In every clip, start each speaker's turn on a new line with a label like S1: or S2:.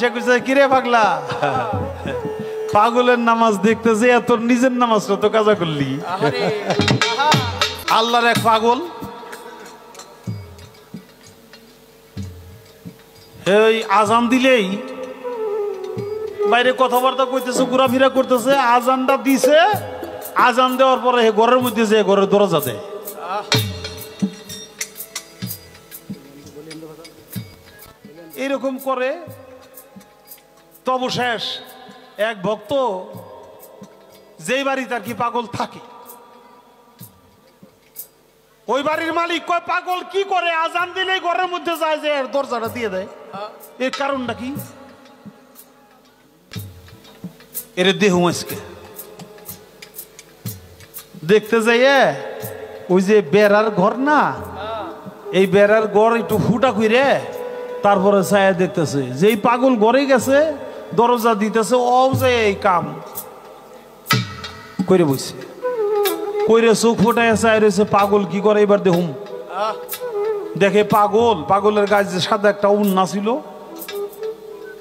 S1: কিরে পাগলা পাগলের নামাজ দেখতেছে তোর নিজের নামাজটা তো কাজা করলি। আল্লাহর এক পাগল এই আজান দিলেই বাইরে কথাবার্তা কইতেছে, ঘোরাফেরা করতেছে। আজানটা দিছে, আজান দেওয়ার পরে ঘরের মধ্যে যে ঘরের দরজা দেয়। এরকম করে তব শেষ এক ভক্ত যেই বাড়িতে আর কি পাগল থাকে, ওই বাড়ির মালিক কয় পাগল কি করে আজান দিলে ঘরের মধ্যে যায় যে দরজাটা দিয়ে দেয়, এর কারণটা কি? এর দেহ আজকে দেখতে যাইয়ে ওই যে বেড়ার ঘর না, এই বেড়ার ঘর একটু ফুটা কইরে তারপরে ছায়া দেখতেছে যে এই পাগল ঘরে গেছে, দরজা দিতেছে, ও যে এই কাম করে বসে কইরে চোখ ফোটায় ছায়া রয়েছে। পাগল কি করে এবার দেখুন, দেখে পাগলের গায়ে যে সাদা একটা উন্না ছিল,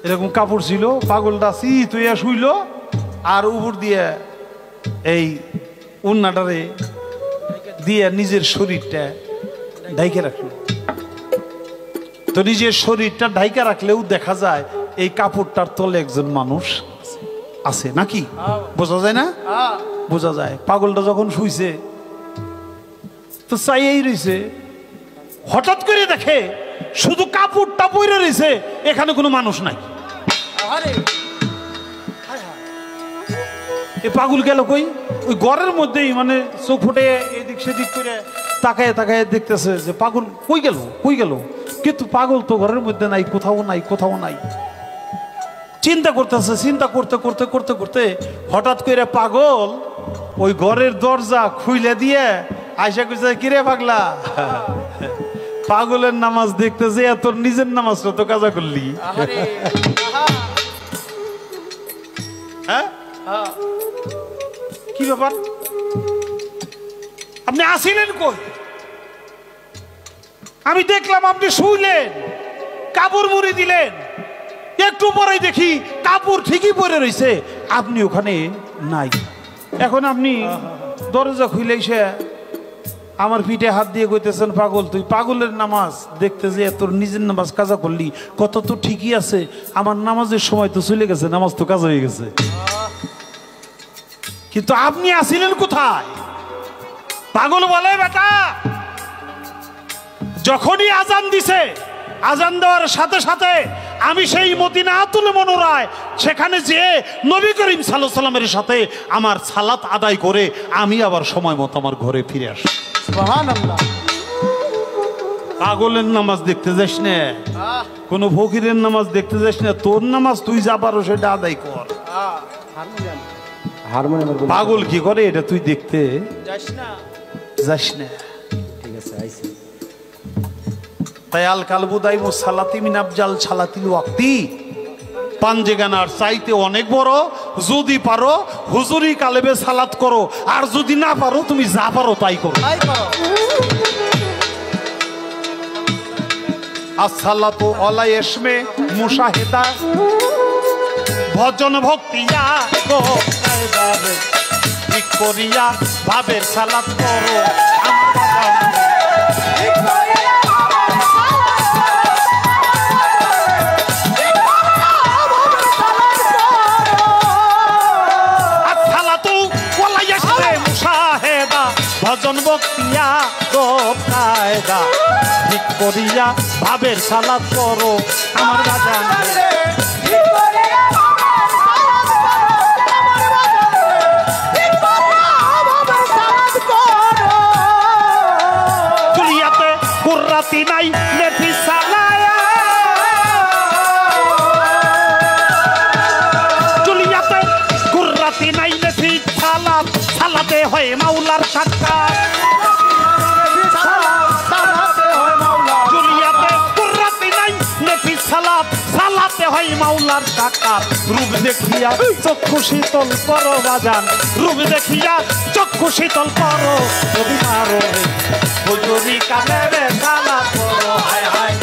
S1: এরকম কাপড় ছিল, পাগলটা তুইয়া শুইল আর উপর দিয়ে এই উন্নাটারে দিয়ে নিজের শরীরটা ঢাইকে রাখলো। তো নিজের শরীরটা ঢাইকা রাখলেও দেখা যায় এই কাপড়টার তলে একজন মানুষ আছে নাকি, বোঝা যায় না? বোঝা যায়। পাগলটা যখন শুইছে তো চাইয়েই রয়েছে, হঠাৎ করে দেখে শুধু কাপড়টা পরে রয়েছে, এখানে কোনো মানুষ নাই। এ পাগল গেল কই? ওই ঘরের মধ্যেই মানে চোখ ফুটে এদিক সেদিক করে তাকায় তাকায় দেখতেছে যে পাগল কই গেল, কিন্তু পাগল তো ঘরের মধ্যে নাই, কোথাও নাই। চিন্তা করতেছে, চিন্তা করতে করতে করতে করতে হঠাৎ করে পাগল ওই ঘরের দরজা খুইলে দিয়ে আয়সা কইছে, কিরে পাগলা পাগলের নামাজ দেখতেছে তোর নিজের নামাজটা তো কাজা করলি। হ্যাঁ, কি ব্যাপার? আপনি আসিলেন কই? আমি দেখলাম আপনি শুইলেন, কাপড় মুড়ি দিলেন, একটু পরেই দেখি কাপড় ঠিকই পরে রয়েছে, আপনি ওখানে নাই। এখন আপনি দরজা খুলে এসে আমার পিঠে হাত দিয়ে কইতেছেন পাগল তুই পাগলের নামাজ দেখতে যে তোর নিজের নামাজ কাজা করলি। কত তো ঠিকই আছে, আমার নামাজের সময় তো চলে গেছে, নামাজ তো কাজা হয়ে গেছে, কিন্তু আপনি আসিলেন কোথায়? পাগল বলে, বেটা যখনই আজান দিছে, আজান দেওয়ার সাথে সাথে আমি সেই মদিনাতুল মুনাওয়ারায় সেখানে যে নবী করিম সাল্লাল্লাহু আলাইহি সাল্লামের সাথে আমার সালাত আদায় করে আমি আবার সময় মতো আমার ঘরে ফিরে আসি। সুবহানাল্লাহ। পাগলের নামাজ দেখতে যাস না, কোন ফকিরের নামাজ দেখতে যাস না, তোর নামাজ তুই যা পারো সেটা আদায় কর। পাগল কি করে এটা তুই দেখতে যাস না। ঠিক আছে, আইছি। তাই আল কালবু দাইমু সালাতি মিন আফজাল সালাতিল ওয়াক্তি, পাঞ্জেগানার চাইতে অনেক বড়। যদি পারো হুজুরি কালেবে সালাত করো, আর যদি না পারো তুমি যা পারো তাই করো। আসসালাতু আলা ইসমে মুশাহিদা, ভজন ভক্তিয়া গো কায়দারে ঠিক করিয়া ভাবের সালাত করো। ভজন বক্তিয়া গো কায়দা ঠিক করিয়া ভাবের সালাত করো আমার বাজান। দুনিয়াতে কুররাতি নাই নেফি সালায়া, দুনিয়াতে কুররাতি নাই নেফি সালাত, সালাতে হয় মাওলার সাক্ষাৎ। দুনিয়াতে কুররাতি নাই নেফি সালাত, সালাতে হয় মাওলার সাক্ষাৎ। রূপ দেখিয়া চক্ষু শীতল করো বাজান, রূপ দেখিয়া চক্ষু শীতল করো। যদি মারো হুজুরি কালেবে সালাত করো, হায় হায়।